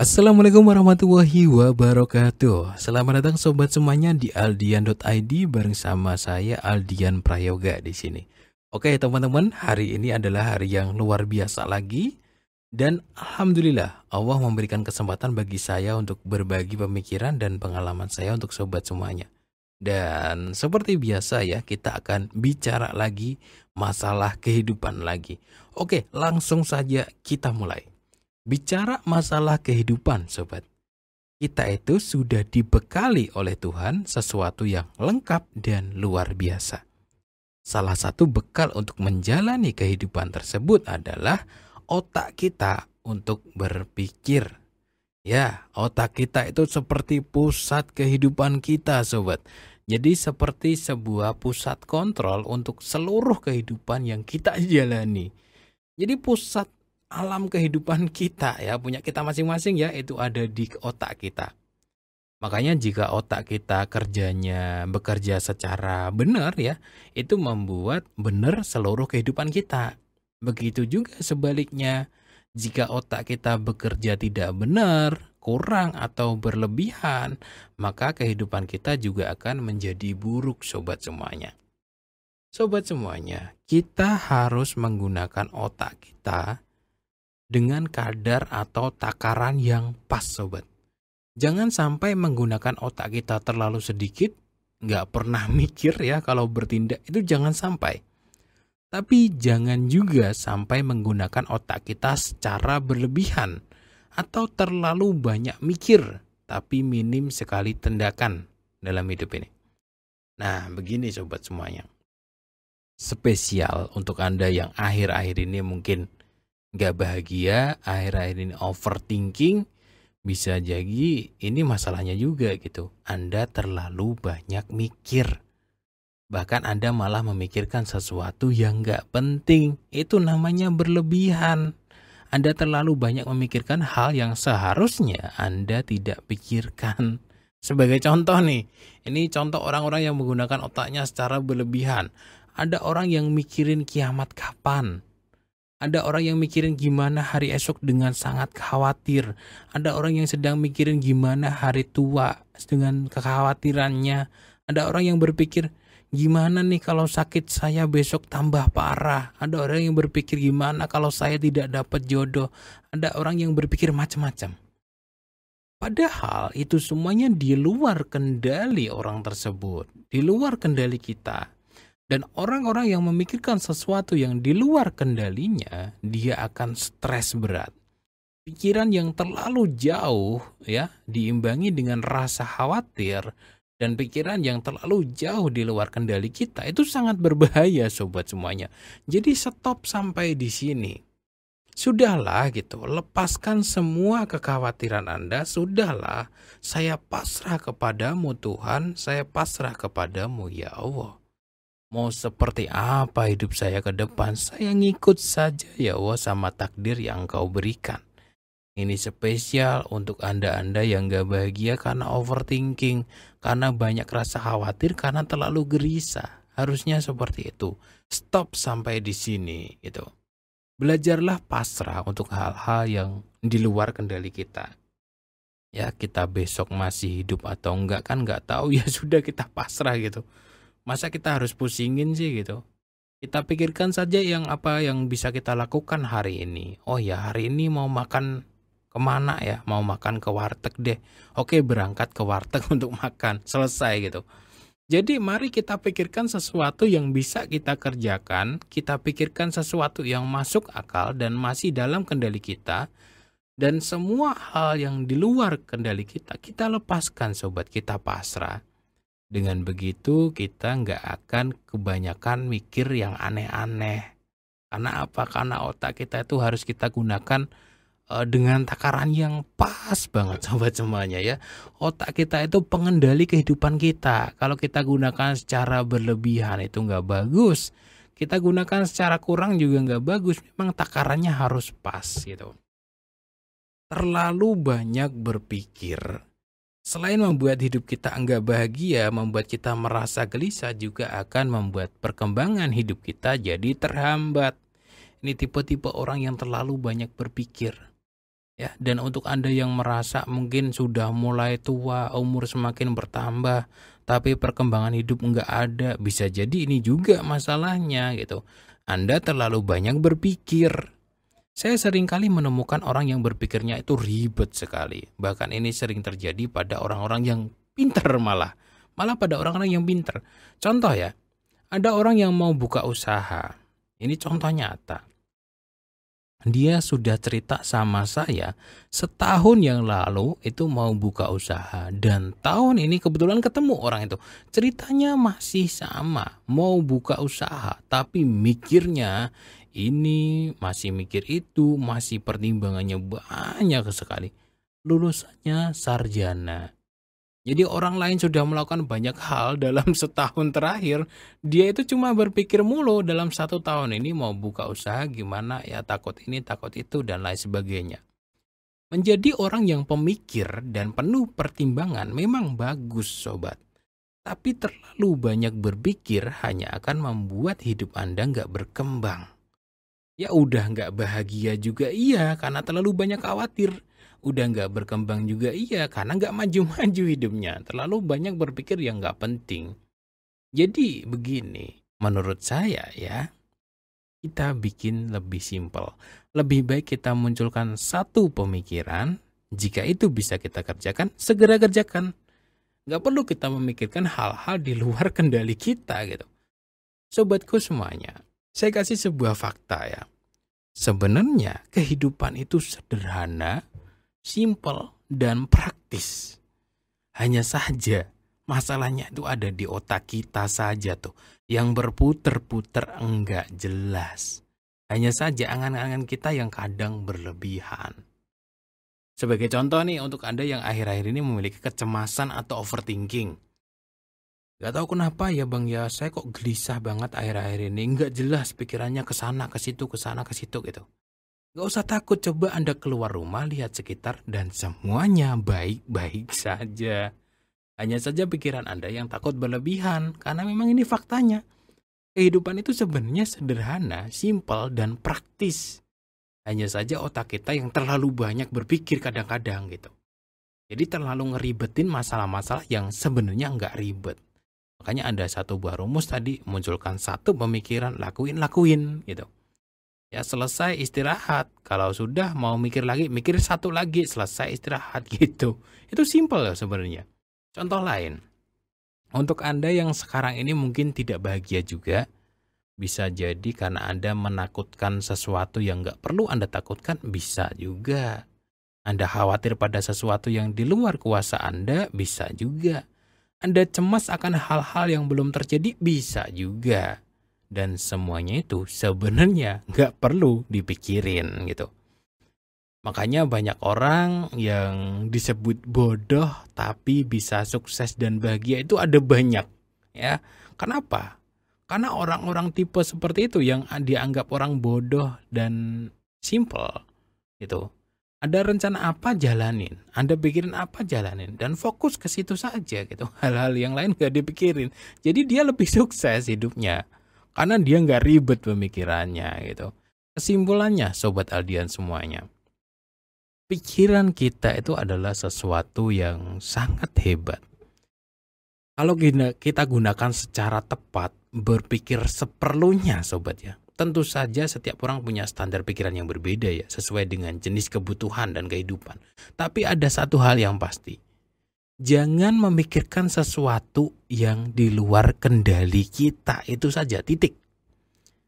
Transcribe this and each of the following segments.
Assalamualaikum warahmatullahi wabarakatuh. Selamat datang sobat semuanya di aldian.id bareng sama saya Aldian Prayoga di sini. Oke teman-teman, hari ini adalah hari yang luar biasa lagi dan alhamdulillah Allah memberikan kesempatan bagi saya untuk berbagi pemikiran dan pengalaman saya untuk sobat semuanya. Dan seperti biasa ya, kita akan bicara lagi masalah kehidupan lagi. Oke, langsung saja kita mulai. Bicara masalah kehidupan, sobat. Kita itu sudah dibekali oleh Tuhan sesuatu yang lengkap dan luar biasa. Salah satu bekal untuk menjalani kehidupan tersebut adalah otak kita untuk berpikir. Ya, otak kita itu seperti pusat kehidupan kita, sobat. Jadi seperti sebuah pusat kontrol untuk seluruh kehidupan yang kita jalani. Jadi pusat alam kehidupan kita ya, punya kita masing-masing ya, itu ada di otak kita. Makanya jika otak kita bekerja secara benar ya, itu membuat benar seluruh kehidupan kita. Begitu juga sebaliknya, jika otak kita bekerja tidak benar, kurang atau berlebihan, maka kehidupan kita juga akan menjadi buruk, sobat semuanya. Sobat semuanya, kita harus menggunakan otak kita dengan kadar atau takaran yang pas, sobat. Jangan sampai menggunakan otak kita terlalu sedikit, nggak pernah mikir ya kalau bertindak, itu jangan sampai. Tapi jangan juga sampai menggunakan otak kita secara berlebihan atau terlalu banyak mikir, tapi minim sekali tindakan dalam hidup ini. Nah, begini sobat semuanya. Spesial untuk Anda yang akhir-akhir ini mungkin nggak bahagia, akhir-akhir ini overthinking, bisa jadi ini masalahnya juga gitu. Anda terlalu banyak mikir. Bahkan Anda malah memikirkan sesuatu yang nggak penting. Itu namanya berlebihan. Anda terlalu banyak memikirkan hal yang seharusnya Anda tidak pikirkan. Sebagai contoh nih, ini contoh orang-orang yang menggunakan otaknya secara berlebihan. Ada orang yang mikirin kiamat kapan. Ada orang yang mikirin gimana hari esok dengan sangat khawatir. Ada orang yang sedang mikirin gimana hari tua dengan kekhawatirannya. Ada orang yang berpikir gimana nih kalau sakit saya besok tambah parah. Ada orang yang berpikir gimana kalau saya tidak dapat jodoh. Ada orang yang berpikir macam-macam. Padahal itu semuanya di luar kendali orang tersebut. Di luar kendali kita. Dan orang-orang yang memikirkan sesuatu yang di luar kendalinya, dia akan stres berat. Pikiran yang terlalu jauh ya, diimbangi dengan rasa khawatir dan pikiran yang terlalu jauh di luar kendali kita, itu sangat berbahaya sobat semuanya. Jadi stop sampai di sini. Sudahlah gitu, lepaskan semua kekhawatiran Anda, sudahlah. Saya pasrah kepadamu Tuhan, saya pasrah kepadamu ya Allah. Mau seperti apa hidup saya ke depan, saya ngikut saja ya Allah sama takdir yang Engkau berikan. Ini spesial untuk Anda-Anda yang gak bahagia karena overthinking, karena banyak rasa khawatir, karena terlalu gelisah. Harusnya seperti itu. Stop sampai di sini gitu. Belajarlah pasrah untuk hal-hal yang di luar kendali kita. Ya, kita besok masih hidup atau enggak kan enggak tahu, ya sudah kita pasrah gitu. Masa kita harus pusingin sih gitu. Kita pikirkan saja yang apa yang bisa kita lakukan hari ini. Oh ya, hari ini mau makan kemana ya? Mau makan ke warteg deh. Oke, berangkat ke warteg untuk makan. Selesai gitu. Jadi mari kita pikirkan sesuatu yang bisa kita kerjakan. Kita pikirkan sesuatu yang masuk akal dan masih dalam kendali kita. Dan semua hal yang di luar kendali kita, kita lepaskan sobat, kita pasrah. Dengan begitu kita nggak akan kebanyakan mikir yang aneh-aneh. Karena apa? Karena otak kita itu harus kita gunakan dengan takaran yang pas banget sobat semuanya ya. Otak kita itu pengendali kehidupan kita. Kalau kita gunakan secara berlebihan itu nggak bagus. Kita gunakan secara kurang juga nggak bagus. Memang takarannya harus pas gitu. Terlalu banyak berpikir, selain membuat hidup kita enggak bahagia, membuat kita merasa gelisah, juga akan membuat perkembangan hidup kita jadi terhambat. Ini tipe-tipe orang yang terlalu banyak berpikir. ya. Dan untuk Anda yang merasa mungkin sudah mulai tua, umur semakin bertambah, tapi perkembangan hidup nggak ada, bisa jadi ini juga masalahnya gitu. Anda terlalu banyak berpikir. Saya seringkali menemukan orang yang berpikirnya itu ribet sekali. Bahkan ini sering terjadi pada orang-orang yang pinter malah. Malah pada orang-orang yang pinter. Contoh ya, ada orang yang mau buka usaha. Ini contoh nyata. Dia sudah cerita sama saya setahun yang lalu itu mau buka usaha. Dan tahun ini kebetulan ketemu orang itu. Ceritanya masih sama, mau buka usaha. Tapi mikirnya ini, masih mikir itu, masih pertimbangannya banyak sekali. Lulusannya sarjana. Jadi orang lain sudah melakukan banyak hal dalam setahun terakhir, dia itu cuma berpikir mulu dalam 1 tahun ini mau buka usaha gimana ya, takut ini, takut itu, dan lain sebagainya. Menjadi orang yang pemikir dan penuh pertimbangan memang bagus sobat. Tapi terlalu banyak berpikir hanya akan membuat hidup Anda nggak berkembang. Ya udah nggak bahagia juga iya karena terlalu banyak khawatir. Udah nggak berkembang juga iya karena nggak maju-maju hidupnya. Terlalu banyak berpikir yang nggak penting. Jadi begini, menurut saya ya, kita bikin lebih simpel. Lebih baik kita munculkan satu pemikiran, jika itu bisa kita kerjakan, segera kerjakan. Nggak perlu kita memikirkan hal-hal di luar kendali kita gitu. Sobatku semuanya, saya kasih sebuah fakta ya. Sebenarnya kehidupan itu sederhana, simpel, dan praktis. Hanya saja masalahnya itu ada di otak kita saja tuh, yang berputar-putar enggak jelas. Hanya saja angan-angan kita yang kadang berlebihan. Sebagai contoh nih, untuk Anda yang akhir-akhir ini memiliki kecemasan atau overthinking. Gak tahu kenapa ya bang ya, saya kok gelisah banget akhir-akhir ini. Nggak jelas pikirannya kesana ke situ gitu. Gak usah takut, coba Anda keluar rumah, lihat sekitar, dan semuanya baik-baik saja. Hanya saja pikiran Anda yang takut berlebihan, karena memang ini faktanya. Kehidupan itu sebenarnya sederhana, simpel, dan praktis. Hanya saja otak kita yang terlalu banyak berpikir kadang-kadang gitu. Jadi terlalu ngeribetin masalah-masalah yang sebenarnya nggak ribet. Makanya ada satu buah rumus tadi, munculkan satu pemikiran, lakuin gitu. Ya selesai istirahat, kalau sudah mau mikir lagi, mikir satu lagi, selesai istirahat gitu. Itu simpel ya sebenarnya. Contoh lain, untuk Anda yang sekarang ini mungkin tidak bahagia juga, bisa jadi karena Anda menakutkan sesuatu yang nggak perlu Anda takutkan, bisa juga. Anda khawatir pada sesuatu yang di luar kuasa Anda, bisa juga. Anda cemas akan hal-hal yang belum terjadi, bisa juga. Dan semuanya itu sebenarnya nggak perlu dipikirin gitu. Makanya banyak orang yang disebut bodoh tapi bisa sukses dan bahagia itu ada banyak. Ya, kenapa? Karena orang-orang tipe seperti itu yang dianggap orang bodoh dan simple gitu. Ada rencana apa, jalanin. Anda pikirin apa, jalanin. Dan fokus ke situ saja gitu. Hal-hal yang lain gak dipikirin. Jadi dia lebih sukses hidupnya. Karena dia gak ribet pemikirannya gitu. Kesimpulannya, Sobat Aldian semuanya. Pikiran kita itu adalah sesuatu yang sangat hebat. Kalau kita gunakan secara tepat, berpikir seperlunya Sobat ya. Tentu saja setiap orang punya standar pikiran yang berbeda ya, sesuai dengan jenis kebutuhan dan kehidupan. Tapi ada satu hal yang pasti. Jangan memikirkan sesuatu yang di luar kendali kita, itu saja, titik.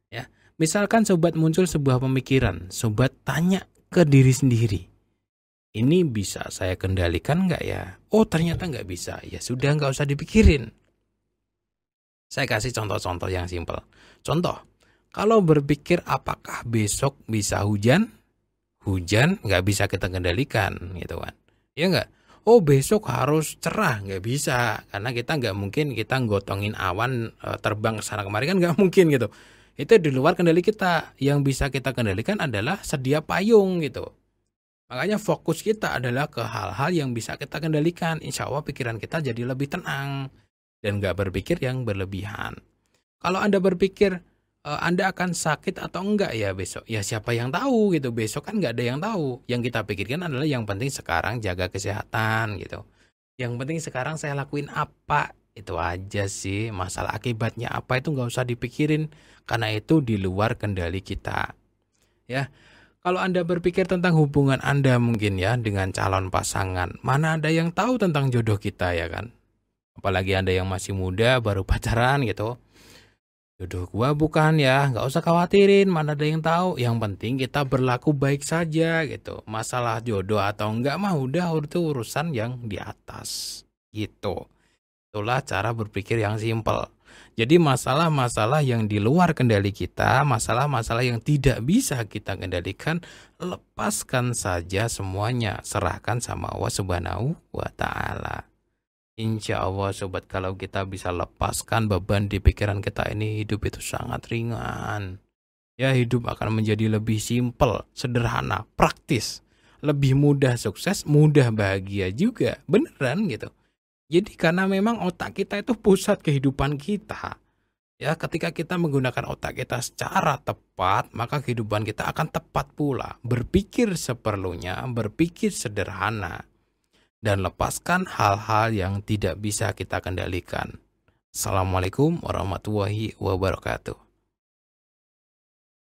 Ya, misalkan sobat muncul sebuah pemikiran, sobat tanya ke diri sendiri. Ini bisa saya kendalikan nggak ya? Oh ternyata nggak bisa, ya sudah nggak usah dipikirin. Saya kasih contoh-contoh yang simpel. Contoh. Kalau berpikir apakah besok bisa hujan? Hujan nggak bisa kita kendalikan gitu kan. Ya nggak? Oh besok harus cerah, nggak bisa. Karena kita nggak mungkin kita gotongin awan terbang ke sana kemari, kan nggak mungkin gitu. Itu di luar kendali kita. Yang bisa kita kendalikan adalah sedia payung gitu. Makanya fokus kita adalah ke hal-hal yang bisa kita kendalikan. Insya Allah pikiran kita jadi lebih tenang. Dan nggak berpikir yang berlebihan. Kalau Anda berpikir, Anda akan sakit atau enggak ya besok? Ya siapa yang tahu gitu, besok kan nggak ada yang tahu. Yang kita pikirkan adalah yang penting sekarang jaga kesehatan gitu. Yang penting sekarang saya lakuin apa, itu aja sih. Masalah akibatnya apa itu nggak usah dipikirin, karena itu di luar kendali kita. Ya, kalau Anda berpikir tentang hubungan Anda mungkin ya dengan calon pasangan, mana ada yang tahu tentang jodoh kita ya kan? Apalagi Anda yang masih muda baru pacaran gitu. Jodoh gua bukan ya, nggak usah khawatirin, mana ada yang tahu. Yang penting kita berlaku baik saja gitu. Masalah jodoh atau enggak mah udah itu urusan yang di atas gitu. Itulah cara berpikir yang simpel. Jadi masalah-masalah yang di luar kendali kita, masalah-masalah yang tidak bisa kita kendalikan, lepaskan saja semuanya, serahkan sama Allah Subhanahu wa taala. Insya Allah sobat, kalau kita bisa lepaskan beban di pikiran kita ini, hidup itu sangat ringan. Ya, hidup akan menjadi lebih simpel, sederhana, praktis. Lebih mudah sukses, mudah bahagia juga. Beneran gitu. Jadi karena memang otak kita itu pusat kehidupan kita. Ya, ketika kita menggunakan otak kita secara tepat, maka kehidupan kita akan tepat pula. Berpikir seperlunya, berpikir sederhana, dan lepaskan hal-hal yang tidak bisa kita kendalikan. Assalamualaikum warahmatullahi wabarakatuh.